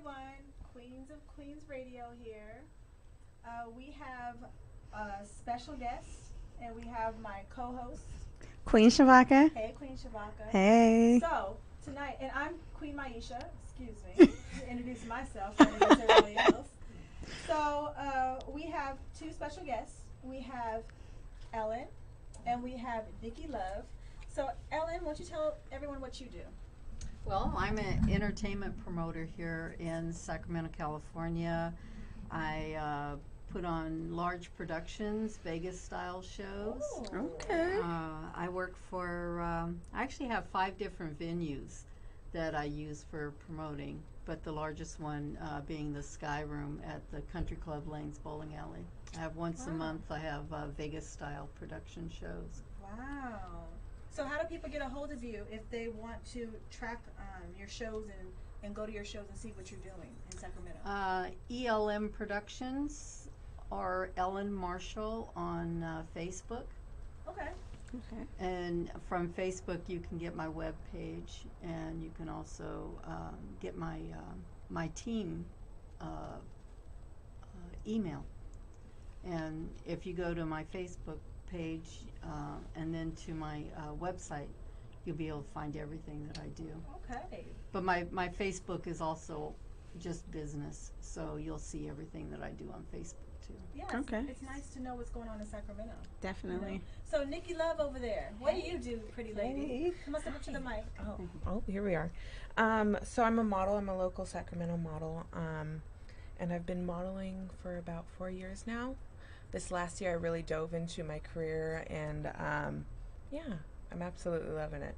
everyone. Queens of Queenz Radio here. We have a special guest, and we have my co-host, Queen Shavaka. Hey, Queen Shavaka. Hey. So, tonight, and I'm Queen Myesha, excuse me, to introduce myself and introduce everybody else. So, we have two special guests. We have Ellen, and we have Nikki Love. So, Ellen, why don't you tell everyone what you do? Well, I'm an entertainment promoter here in Sacramento, California. I put on large productions, Vegas-style shows. Ooh. Okay. I work for, I actually have 5 different venues that I use for promoting, but the largest one being the Sky Room at the Country Club Lanes Bowling Alley. I have once a month, I have Vegas-style production shows. Wow. So how do people get a hold of you if they want to track your shows and go to your shows and see what you're doing in Sacramento? ELM Productions or Ellen Marshall on Facebook. Okay. Okay. And from Facebook, you can get my web page, and you can also get my my team email. And if you go to my Facebook page and then to my website, you'll be able to find everything that I do. Okay. But my Facebook is also just business, so you'll see everything that I do on Facebook too. Yes. Okay. It's nice to know what's going on in Sacramento. Definitely. So Nikki Love over there, what do you do, pretty lady? Hey. Come on, step up to the mic. Oh, here we are. So I'm a model. I'm a local Sacramento model. And I've been modeling for about 4 years now. This last year I really dove into my career, and yeah, I'm absolutely loving it.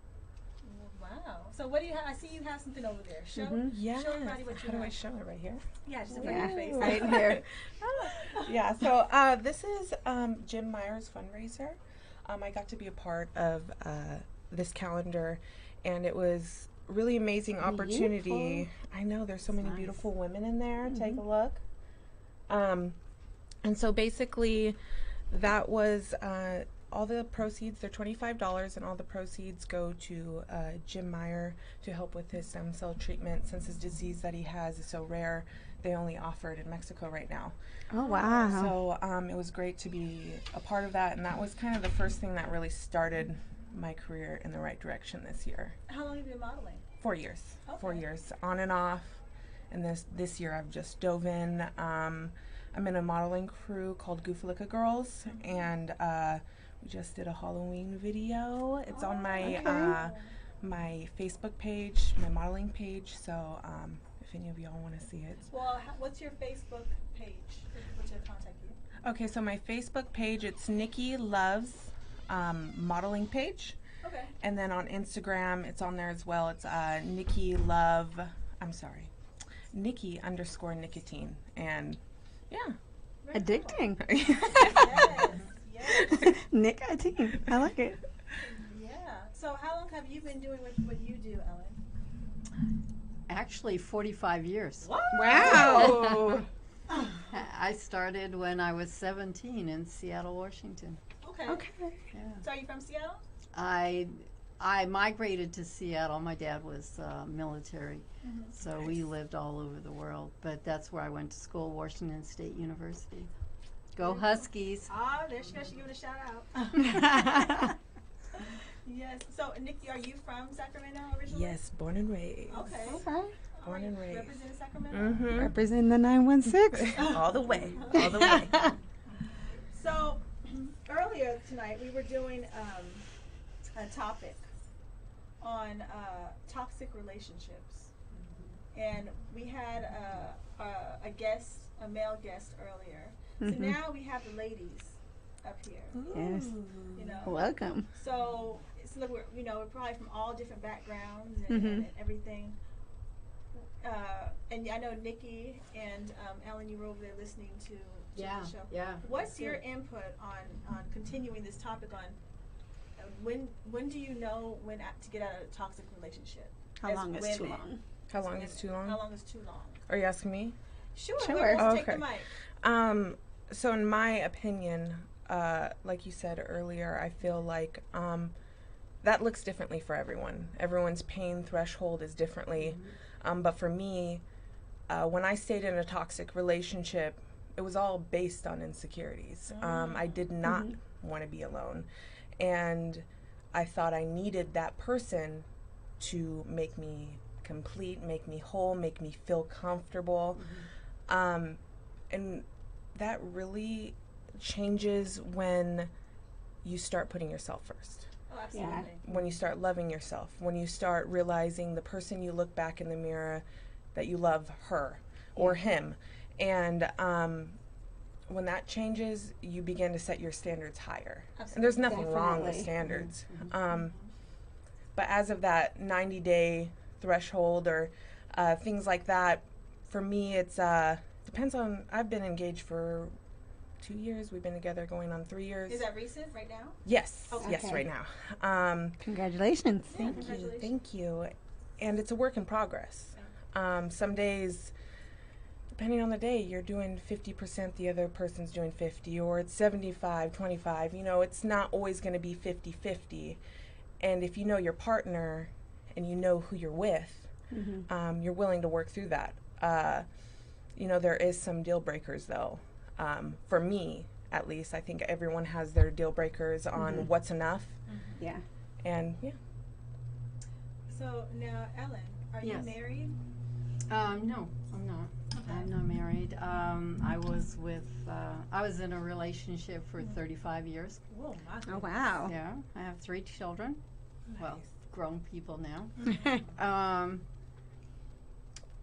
Wow. So what do you have? I see you have something over there. Show, Yeah. show everybody what you How do I have. show it right here? Yeah, just in Yeah. front of your face. Right here. Yeah, so this is Jim Meyer's fundraiser. I got to be a part of this calendar, and it was really amazing opportunity. Beautiful. I know there's so many Nice. beautiful women in there. Take a look. And so basically, that was all the proceeds. They're $25, and all the proceeds go to Jim Meyer to help with his stem cell treatment. Since his disease that he has is so rare, they only offer it in Mexico right now. Oh, wow. So it was great to be a part of that, and that was kind of the first thing that really started my career in the right direction this year. How long have you been modeling? 4 years. Okay. 4 years, on and off. And this year I've just dove in. I'm in a modeling crew called Goofalika Girls, and we just did a Halloween video. It's on my okay. My Facebook page, my modeling page. So if any of y'all want to see it. Well, what's your Facebook page? What's your contact you? Okay, so my Facebook page, it's Nikki Loves modeling page. Okay. And then on Instagram, it's on there as well. It's Nikki _nicotine. And yeah. Very Addicting. Cool. Yes. Nicotine. I like it. Yeah. So how long have you been doing what you do, Ellen? Actually, 45 years. What? Wow. I started when I was 17 in Seattle, Washington. Okay. Okay. Yeah. So are you from Seattle? I migrated to Seattle. My dad was military, so we lived all over the world. But that's where I went to school, Washington State University. Go Huskies! Ah, there she goes. She giving a shout out. Yes. So, Nikki, are you from Sacramento originally? Yes, born and raised. Okay. Okay. All Born and raised. Representing Sacramento? Mm-hmm. Representing the 916. All the way. All the way. So, earlier tonight, we were doing a topic on toxic relationships. And we had a guest, a male guest earlier. So now we have the ladies up here. Yes. You know. Welcome. So look, we're probably from all different backgrounds and everything. And I know Nikki and Ellen, you were over there listening to the show. Yeah. What's your input on continuing this topic on when do you know when to get out of a toxic relationship? How as long is too women? long? How long is too long? How long is too long? Are you asking me? Sure. Sure. Let's take Okay. the mic. So in my opinion, like you said earlier, I feel like that looks differently for everyone. Everyone's pain threshold is differently. But for me, when I stayed in a toxic relationship, it was all based on insecurities. I did not want to be alone. And I thought I needed that person to make me complete, make me whole, make me feel comfortable. And that really changes when you start putting yourself first. Oh, absolutely. When you start loving yourself, when you start realizing the person you look back in the mirror that you love her or him. And when that changes, you begin to set your standards higher. Absolutely. And there's nothing wrong with Definitely. standards. But as of that 90-day threshold or things like that, for me, it's depends on. I've been engaged for 2 years. We've been together going on 3 years. Is that recent right now? Yes, Okay. yes, Okay. right now. Congratulations. Yeah, Thank you, congratulations. thank you. And it's a work in progress. Some days, depending on the day, you're doing 50%, the other person's doing 50, or it's 75-25. You know, it's not always going to be 50-50. And if you know your partner and you know who you're with, you're willing to work through that. You know, there is some deal breakers, though. For me, at least, I think everyone has their deal breakers on what's enough. Yeah. And, yeah. So now, Ellen, are you Yes. married? No, I'm not. I'm not married. I was in a relationship for 35 years. Whoa, my Oh, goodness. wow. Yeah, I have 3 children. Well, grown people now.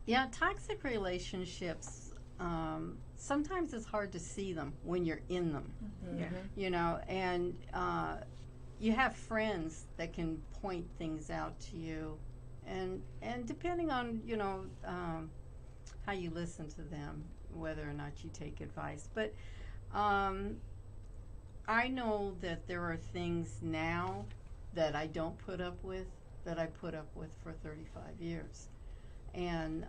Yeah, toxic relationships, sometimes it's hard to see them when you're in them, you know, and you have friends that can point things out to you, and depending on, you know, how you listen to them, whether or not you take advice. But I know that there are things now that I don't put up with that I put up with for 35 years. And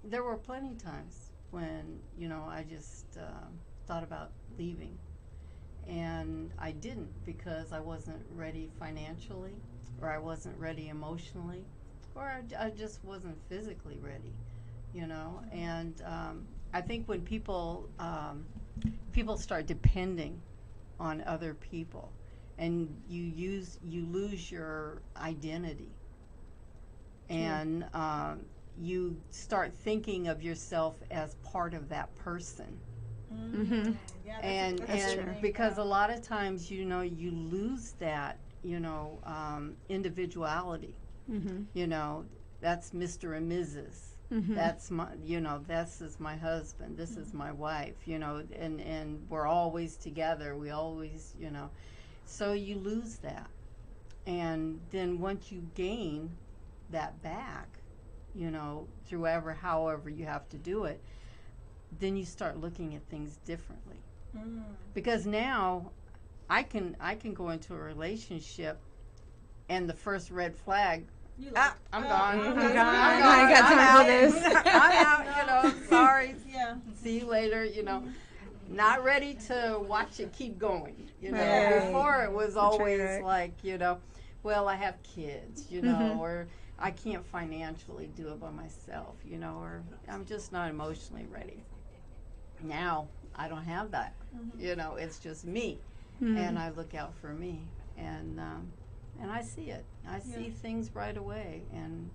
there were plenty of times when, you know, I just thought about leaving. And I didn't because I wasn't ready financially, or I wasn't ready emotionally, or I just wasn't physically ready, you know. And I think when people start depending on other people, and you lose your identity, and you start thinking of yourself as part of that person. Yeah, And that's true. because a lot of times, you know, you lose that, you know, individuality. You know, that's Mr. and Mrs. That's my, you know, this is my husband, this is my wife, you know, and we're always together, we always, you know, so you lose that. And then once you gain that back, you know, through however you have to do it, then you start looking at things differently. Because now I can go into a relationship and the first red flag, You like, I'm gone. I'm I'm gone. I got time for this. I'm out, you know, sorry. Yeah. See you later, you know. Not ready to watch it keep going, you know. Right. Before it was always right. like, you know, well, I have kids, you know, or I can't financially do it by myself, you know, or I'm just not emotionally ready. Now, I don't have that, you know, it's just me, and I look out for me, and I see it. I see things right away, and,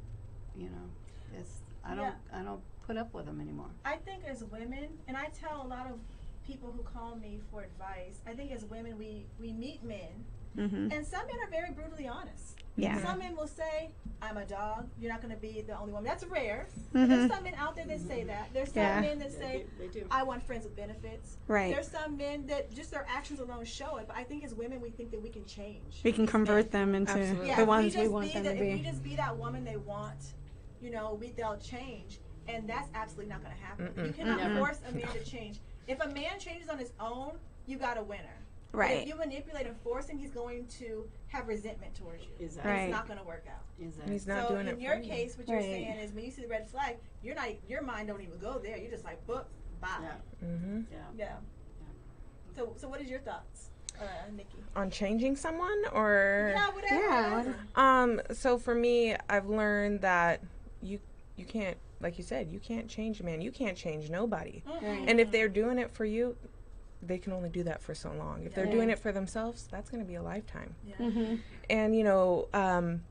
you know, I don't put up with them anymore. I think as women, and I tell a lot of people who call me for advice, I think as women we meet men, and some men are very brutally honest. Yeah. Some men will say, I'm a dog, you're not going to be the only woman. That's rare. But there's some men out there that say that. There's some Yeah. men that say, They do. I want friends with benefits. Right. There's some men that just their actions alone show it. But I think as women, we think that we can change. We can convert them into Absolutely. Yeah, the if ones we just want be them the, to If we be. just be that woman they want, you know, they'll change. And that's absolutely not going to happen. You cannot Never. force a man to change. If a man changes on his own, you got a winner. But Right. if you manipulate and force him, he's going to have resentment towards you. Exactly. And Right. it's not going to work out. And he's not So doing it in your for you. case, what you're Right. saying is when you see the red flag, you're not. Your mind don't even go there. You're just like, book, bye. Yeah. Yeah. Yeah. So what is your thoughts, Nikki? On changing someone or? Yeah, whatever. Yeah, whatever. So for me, I've learned that you can't like you said, you can't change a man. You can't change nobody. Right. And if they're doing it for you, they can only do that for so long. If they're doing it for themselves, that's going to be a lifetime. Yeah. And,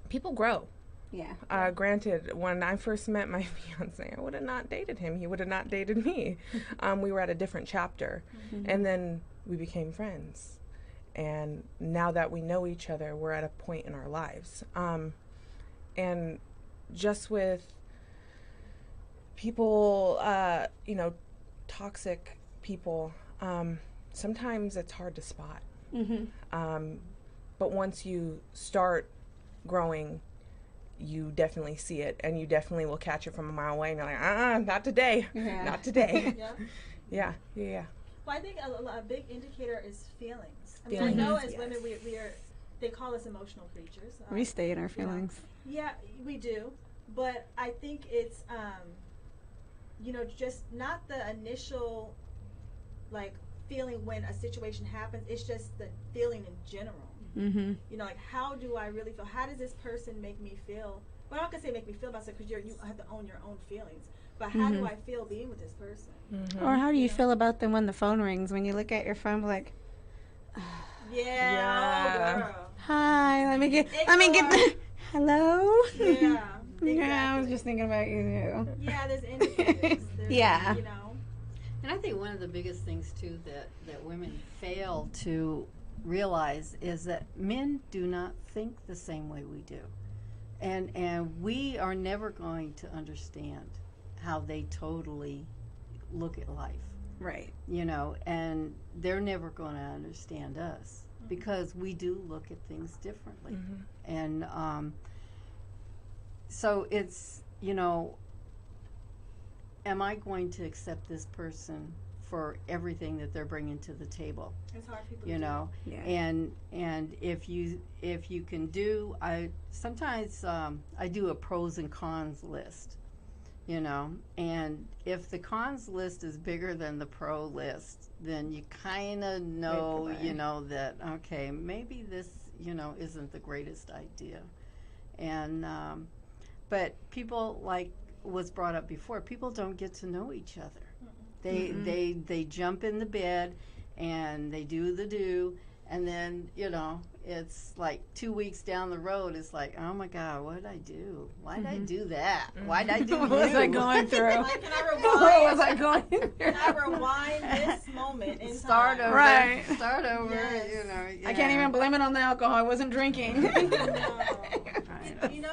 people grow. Yeah. Granted, when I first met my fiance, I would have not dated him. He would have not dated me. We were at a different chapter. And then we became friends. And now that we know each other, we're at a point in our lives. And just with people, toxic people, sometimes it's hard to spot. But once you start growing, you definitely see it, and you definitely will catch it from a mile away, and you're like, not today, not today. Yeah. Well, I think a big indicator is feelings. I mean, I know as women, we are, they call us emotional creatures. We stay in our feelings. Yeah, we do. But I think it's, just not the initial, feeling when a situation happens. It's just the feeling in general. How do I really feel? How does this person make me feel? Well, I'm not going to say make me feel about it, because you have to own your own feelings. But how do I feel being with this person? Or how do you feel about them when the phone rings? When you look at your phone, like, yeah. Oh, girl. Hi, let me get the, hello? Yeah. Yeah, I was just thinking about you too. Yeah, there's indicators. Yeah. And I think one of the biggest things, too, that women fail to realize is that men do not think the same way we do. And we are never going to understand how they totally look at life. Right. And they're never going to understand us because we do look at things differently. And so it's, am I going to accept this person for everything that they're bringing to the table? It's hard for people Yeah. And if you can do, sometimes I do a pros and cons list, and if the cons list is bigger than the pro list, then you kind of know, that, okay, maybe this, isn't the greatest idea. And but people, like was brought up before, people don't get to know each other. They jump in the bed and they do, and then it's like 2 weeks down the road, it's like, oh my God, what did I do? Why did I do that? Why did I do What was I going through? Can I rewind? What was I going through? Can I rewind this moment in Start time? over. Right. Start over. Yes. I can't even blame it on the alcohol. I wasn't drinking. No. When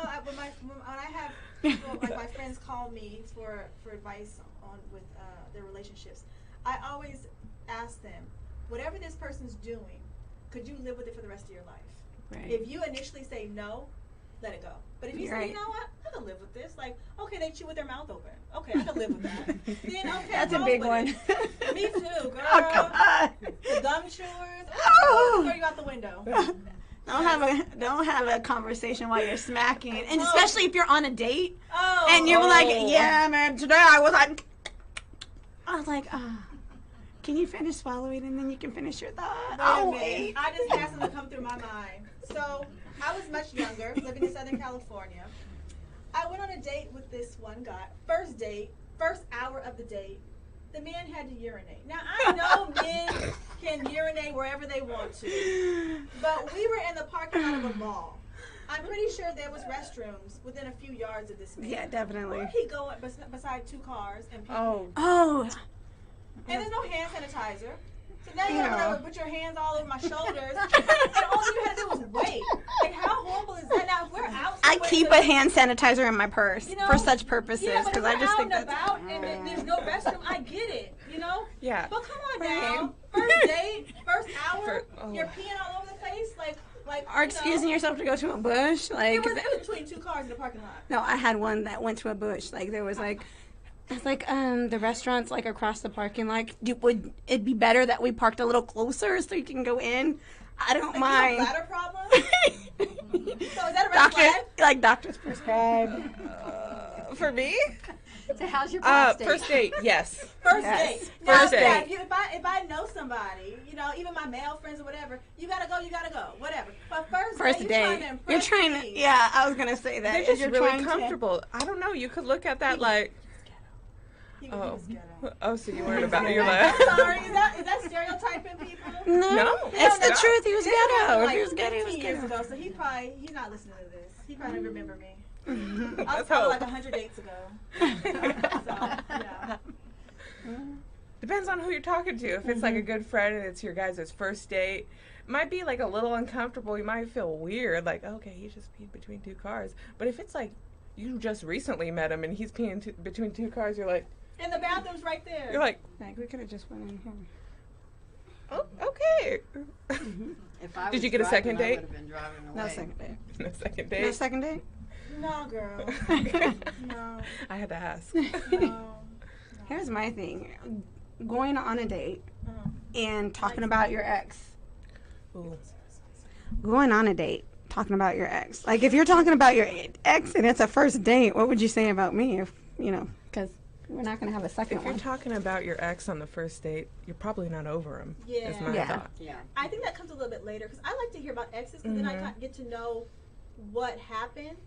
I have people, my friends call me for advice with their relationships, I always ask them, whatever this person's doing, could you live with it for the rest of your life? Right. If you initially say no, let it go. But if you say, you know what, I can live with this. Okay, they chew with their mouth open. Okay, I can live with that. Then, okay, That's a big one. Me too, girl. Oh, come on. The gum chewers. Oh. Throw you out the window. Don't have a conversation while you're smacking, and especially if you're on a date and you're like, yeah, man, today I was like, can you finish swallowing and then you can finish your thought? Wait. I just had something come through my mind. So I was much younger, living in Southern California. I went on a date with this one guy. First date, first hour of the date, the man had to urinate. Now, I know men can urinate wherever they want to, but we were in the parking lot of a mall. I'm pretty sure there was restrooms within a few yards of this man. Yeah, definitely. Where he going beside two cars and people. Oh. And there's no hand sanitizer. So now you have to put your hands all over my shoulders, and all you had to do was wait. How horrible is that? Now, if we're out, I keep a hand sanitizer in my purse for such purposes because I just think that's. About and there's no restroom. I get it, Yeah. But come on now, first date, first hour, you're peeing all over the place, Or excusing yourself to go to a bush, It was between two cars in the parking lot. No, I had one that went to a bush. There was it's the restaurant's across the parking lot. Would it be better that we parked a little closer so you can go in? I don't mind. You have a bladder problem? So is that a red flag? Doctors prescribe For me? So how's your prostate? First date, yes. First Yes. date. Now, First yeah, date. if I know somebody, you know, even my male friends or whatever, you gotta go, whatever. But first date, you're trying to impress You're trying to. me. Yeah, I was gonna say that. They're just You're really trying to- comfortable. I don't know. You could look at that like, He oh, was ghetto. oh, so you weren't about. You're I'm like, sorry, is that stereotyping people? No, it's the no. truth. He was This happened ghetto. If like he was ghetto, he was 15 years ghetto. ago, so he's not listening to this. He probably remember me. I was Let's probably hope. like 100 dates ago. So, yeah. Depends on who you're talking to. If it's like a good friend and it's your guys' first date, might be like a little uncomfortable. You might feel weird, like, okay, he just peed between two cars. But if it's like you just recently met him and he's peeing between two cars, you're like, And the bathroom's right there. you're like, Like, we could have just went in here. oh, okay. If I Did was you get a driving, second I date? would have been driving away. No second date. No second No date. second date. No, girl. No. I had to ask. No. Here's my thing: going on a date Uh-huh. and talking about your ex. Ooh. Going on a date, talking about your ex. Like, if you're talking about your ex and it's a first date, what would you say about me? If you know, because we're not gonna have a second If you're one. talking about your ex on the first date, you're probably not over him. Is Yeah. my Yeah. thought. Yeah. I think that comes a little bit later because I like to hear about exes because then I get to know what happened.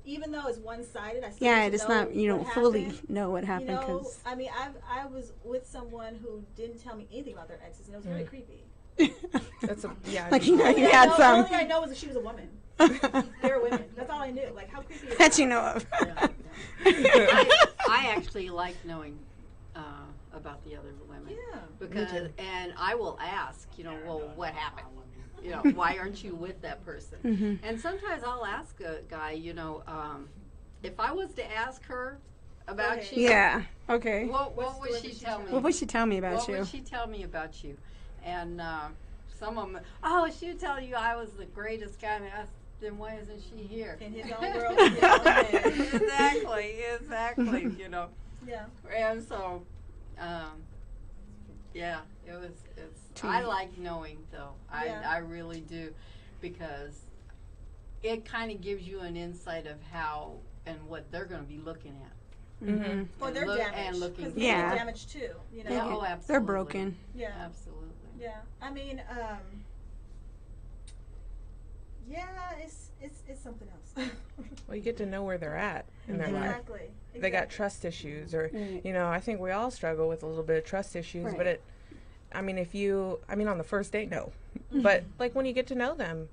Even though it's one-sided, I still Yeah, get to it's know not. You what don't fully happened. know what You happened know, because. I mean, I was with someone who didn't tell me anything about their exes, and it was very creepy. That's yeah. Like, you know, Only you I had know- some Only I know was that she was a woman. They were women. That's all I knew. Like, how creepy is that you know of. I actually like knowing about the other women. Yeah. Because, and I will ask, you know, well, what happened? You know, why aren't you with that person? Mhm. And sometimes I'll ask a guy, you know, if I was to ask her about Okay. you, Yeah. Okay. what What would story she would she tell tell? me? What would she tell me about What you? would she tell me about you? And some of them, oh, she would tell you I was the greatest guy. And I asked, then why isn't she here? In his own world, in his own head. exactly, you know. Yeah. And so, yeah, I like knowing though. Yeah. I really do, because it kind of gives you an insight of how and what they're going to be looking at. Mm-hmm. Or And they're look- damaged. and looking- Because Yeah. they're damaged too. You know. Yeah, oh, They're absolutely. broken. Yeah. Absolutely. Yeah. I mean, yeah, it's something else. Well, you get to know where they're at in their life. Exactly. They got trust issues, or Right. you know, I think we all struggle with a little bit of trust issues. Right. But on the first date, no. But like when you get to know them,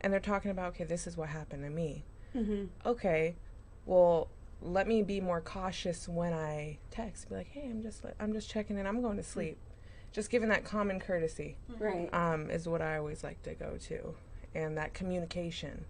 and they're talking about, okay, this is what happened to me. Mm-hmm. Okay, well, let me be more cautious when I text. Be like, hey, I'm just checking in. I'm going to sleep. Just giving that common courtesy Right. is what I always like to go to, and that communication.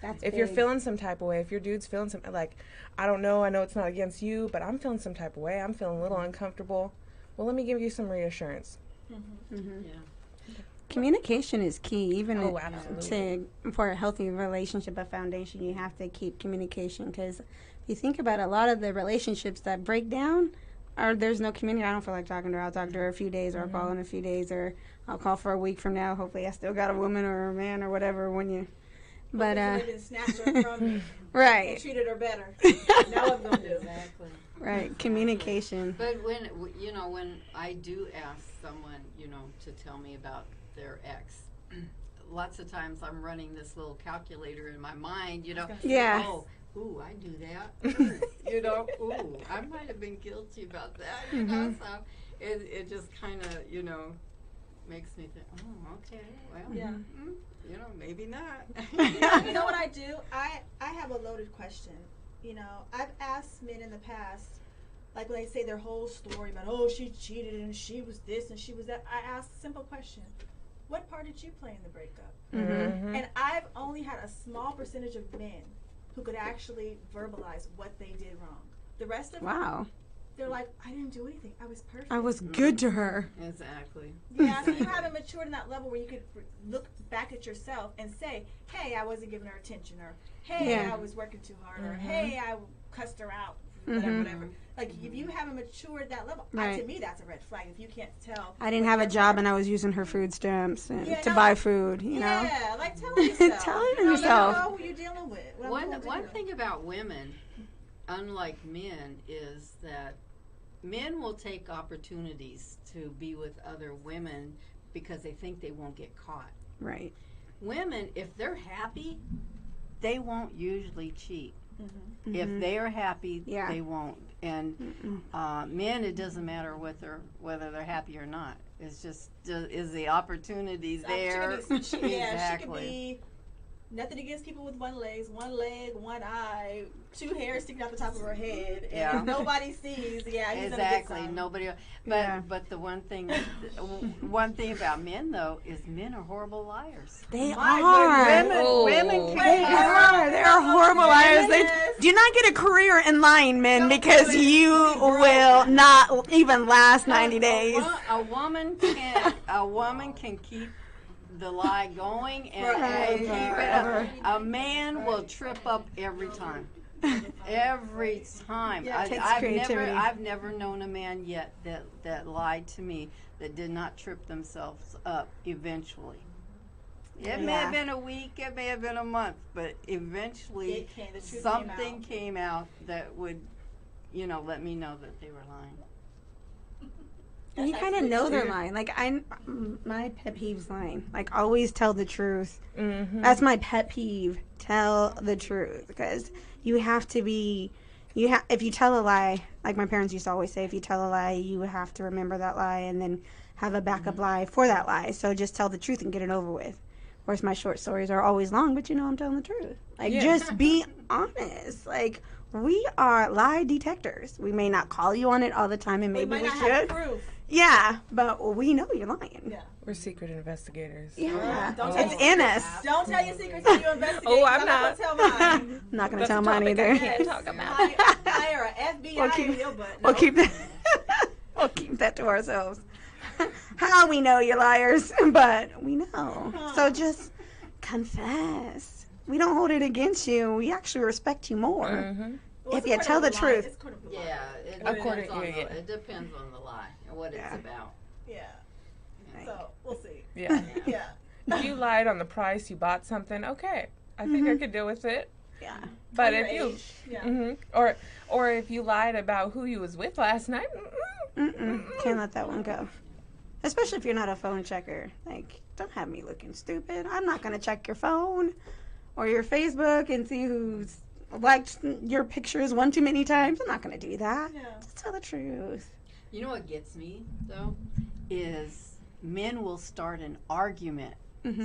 That's If you're big. feeling some type of way, if your dude's feeling some, like, I know it's not against you, but I'm feeling some type of way, I'm feeling a little uncomfortable, well, let me give you some reassurance. Mhm. Yeah. Communication is key, even Oh, absolutely. for a healthy relationship, a foundation. You have to keep communication, because if you think about it, a lot of the relationships that break down, or there's no community. I don't feel like talking to her. I'll talk to her a few days, or I'll call in a few days, or I'll call for a week from now. Hopefully, I still got a woman or a man or whatever when you. But They didn't snatch her from me and right, treated her better. Now what I'm gonna do? Exactly. right, communication. But when I do ask someone, to tell me about their ex, lots of times I'm running this little calculator in my mind, Yeah. Oh, ooh, I do that. Ooh, I might have been guilty about that. So it just kind of, makes me think, oh, okay, well, Yeah. maybe not. You know what I do? I have a loaded question. I've asked men in the past, like when they say their whole story about, oh, she cheated and she was this and she was that. I ask a simple question: what part did you play in the breakup? Mm-hmm. And I've only had a small percentage of men who could actually verbalize what they did wrong. The rest of them, Wow, they're like, I didn't do anything. I was perfect. I was good to her. Exactly. Yeah, so you haven't matured in that level where you could look back at yourself and say, hey, I wasn't giving her attention, or hey, Yeah. I was working too hard, or hey, I cussed her out, whatever. Like, if you haven't matured that level, Right. to me, that's a red flag. If you can't tell. I didn't have a job and I was using her food stamps and Yeah, to no. buy food, you know. Yeah, like telling yourself. Telling You yourself. know who you're dealing with. what I'm going One through. thing about women, unlike men, is that men will take opportunities to be with other women because they think they won't get caught. Right. Women, if they're happy, they won't usually cheat. Mm-hmm. If they are happy, Yeah. they won't. And men, it doesn't matter whether they're happy or not. It's just is the opportunities there. Exactly. Yeah, she could be nothing against people with one leg, one eye, 2 hairs sticking out the top of her head, and Yeah. if nobody sees. Yeah, he's Exactly. gonna get some. Nobody. Yeah. But the one thing about men though is men are horrible liars. They My are. goodness. Women They are. They're horrible liars. They do not get a career in lying, men, because you will not even last 90 days. A woman can keep the lie going and Right. keep it up. A man will trip up every time. Every time. Yeah, it takes I've creativity. never known a man yet that lied to me that did not trip themselves up eventually. It may have been a week, it may have been a month, but eventually The truth something came out that would, let me know that they were lying. And you kind of know they're lying. Like, my pet peeve's lying. Like, always tell the truth. Mm-hmm. That's my pet peeve. Tell the truth, because you have to be. If you tell a lie, like my parents used to always say, if you tell a lie, you have to remember that lie and then have a backup lie for that lie. So just tell the truth and get it over with. Of course, my short stories are always long, but I'm telling the truth. Like, just be honest. Like, we are lie detectors. We may not call you on it all the time, and maybe might we not have should. proof. Yeah, but we know you're lying. Yeah. We're secret investigators. Yeah, Don't tell it's your in us. Don't tell your secrets when you investigate. Oh, 'cause I'm not gonna tell mine. I'm not gonna That's tell a mine topic I either. can't talk about. Hire a FBI in your butt. We'll No. keep that. We'll keep that to ourselves. How we know you're liars, but we know. So just confess. We don't hold it against you. We actually respect you more. Mm-hmm. Well, If it's you according tell to the lie. truth. It's according to the Yeah, lie. it depends on the lie and what Yeah. it's about. Yeah. Right. So we'll see. Yeah. Yeah. If you lied on the price, you bought something, okay. I think I could deal with it. Yeah. But Your if you, age. Yeah. or if you lied about who you was with last night, Can't let that one go. Especially if you're not a phone checker. Like, don't have me looking stupid. I'm not gonna check your phone or your Facebook and see who's liked your pictures one too many times. I'm not gonna do that. Yeah. Just tell the truth. You know what gets me though is men will start an argument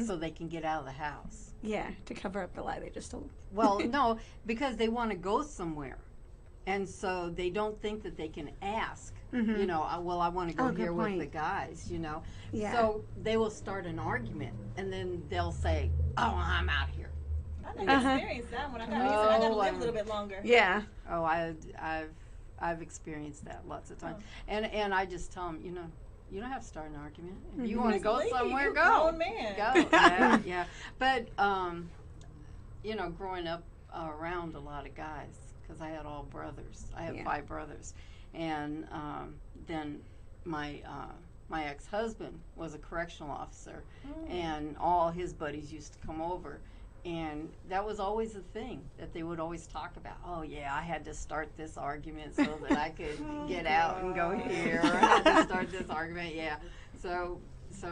so they can get out of the house. Yeah, to cover up the lie they just told. Well, no, because they want to go somewhere, and so they don't think that they can ask. Well, I want to go Oh, good here with point. the guys. Yeah. So they will start an argument, and then they'll say, "Oh, I'm out here." I never experienced that one. I gotta live a little bit longer. Yeah. Oh, I've experienced that lots of times, and I just tell them, you don't have to start an argument. If you want to Just go leave. somewhere, You're a go. grown man. Go. Yeah, yeah. But growing up around a lot of guys, because I had all brothers. I have 5 brothers, and then my ex-husband was a correctional officer, and all his buddies used to come over. And that was always a thing that they would always talk about. Oh, yeah, I had to start this argument so that I could get out and go here. Or I had to start this argument, yeah. So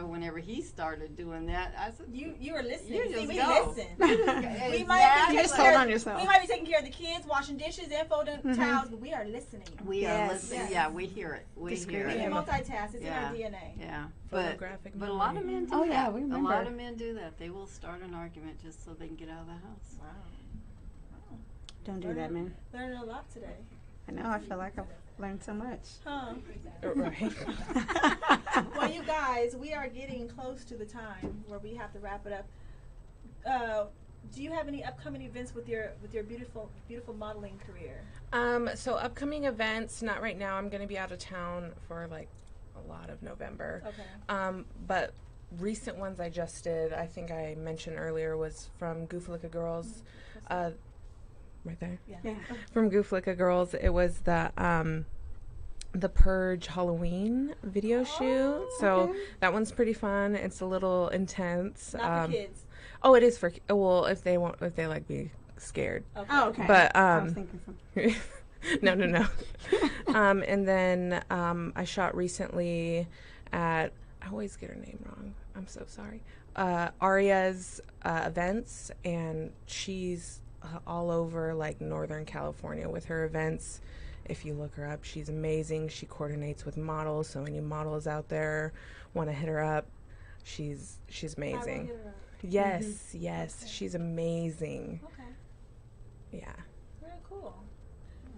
whenever he started doing that, I said, You were listening. You See, just we go. listen. Exactly. We might be You just taking hold care- on yourself. We might be taking care of the kids, washing dishes, and folding towels, but we are listening. We are Yes. listening. Yes. Yeah, we hear it. We hear We it. can multitask. It's in Yeah. our DNA. Yeah, Photographic but a lot of memory. men do Oh, that. yeah, we A remember. lot of men do that. They will start an argument just so they can get out of the house. Wow. Don't do that, man. Learning a lot today. I know. I feel like I've learned so much. Huh. Right. Well, you guys, we are getting close to the time where we have to wrap it up. Do you have any upcoming events with your beautiful modeling career? So upcoming events, not right now. I'm going to be out of town for like a lot of November. Okay. But recent ones I just did, I think I mentioned earlier, was from Gooflicka Girls. Right there. Yeah. From Gooflicka Girls, it was the Purge Halloween video shoot. So okay. that one's pretty fun. It's a little intense. Not for kids. Oh, it is for if they like be scared. Okay. Oh, okay. But I was thinking something. No. And then I shot recently at, I always get her name wrong. I'm so sorry. Aria's events, and she's all over like Northern California with her events. If you look her up, she's amazing. She coordinates with models, so any models out there want to hit her up, she's amazing. Yes, yes, Okay. she's amazing. Okay. Yeah. Very cool.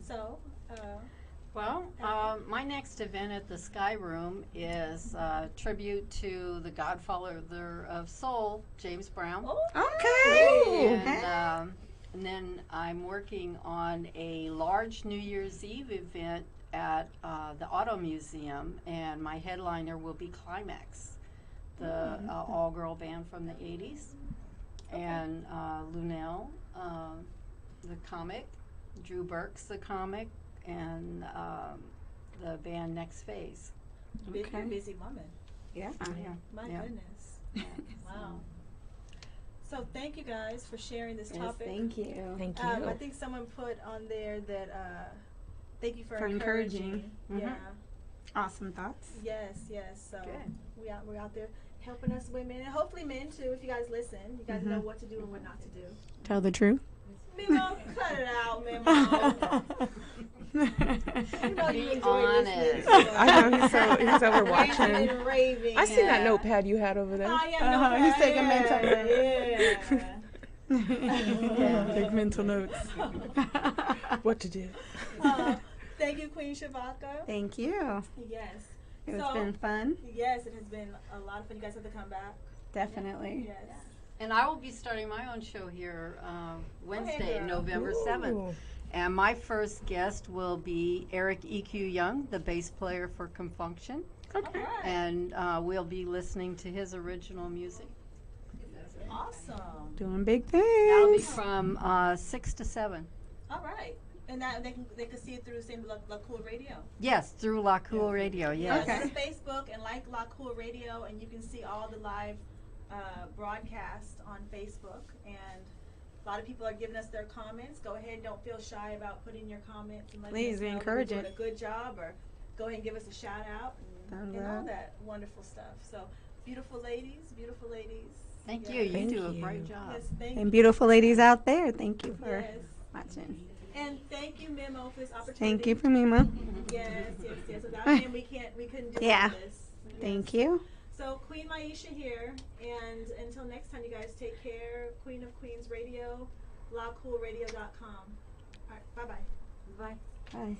So, Well, my next event at the Sky Room is tribute to the godfather of soul, James Brown. Okay. And then I'm working on a large New Year's Eve event at the Auto Museum, and my headliner will be Climax, the all-girl band from the 80s, and Lunel, the comic, Drew Burke's the comic, and the band Next Phase. You're Okay. a busy woman. Yeah. My Yeah. goodness. Wow. So thank you guys for sharing this Yes, topic. thank you. Thank you. I think someone put on there that thank you for For encouraging. encouraging. Mhm. Yeah. Awesome thoughts. Yes. So Good. we're out there helping us women, and hopefully men too. If you guys listen, you guys know what to do and what not to do. Tell the truth. Mimo, cut it out, Mimo. You know you Be enjoy listening honest. to I know, he's over raving watching. and raving. I see that Yeah. notepad you had over there. Oh, yeah, He's taking mental notes. Take mental notes. What to do. Thank you, Queen Shavaka. Thank you. Yes. It's So- been fun. Yes, it has been a lot of fun. You guys have to come back. Definitely. Yes. And I will be starting my own show here Wednesday, girl. November 7th. And my first guest will be Eric E.Q. Young, the bass player for Confunction. Okay. All right. And we'll be listening to his original music. Awesome. Doing big That'll be things. from 6 to 7. All right. And that they can see it through the same La Cool Radio. Yes, through La Cool Radio, yes. Go to Facebook and like La Cool Radio, and you can see all the live broadcasts on Facebook. And a lot of people are giving us their comments. Go ahead, don't feel shy about putting your comments and letting Please, us we know that encourage we're doing it. a good job, or go ahead and give us a shout out and Thumbs all up. that wonderful stuff. So beautiful ladies, beautiful ladies. Thank Yes. you. You Thank do a you. great job. Yes, thank And you. beautiful ladies out there, thank you for Yes. watching. And thank you, Mimo, for this opportunity. Thank you for Mima. Yes. Without him, we couldn't do Yeah. all this. Thank Yes. you. So Queen Myesha here, and until next time, you guys take care. Queen of Queenz Radio, LaCoolRadio.com. All right, bye-bye. Bye. Bye.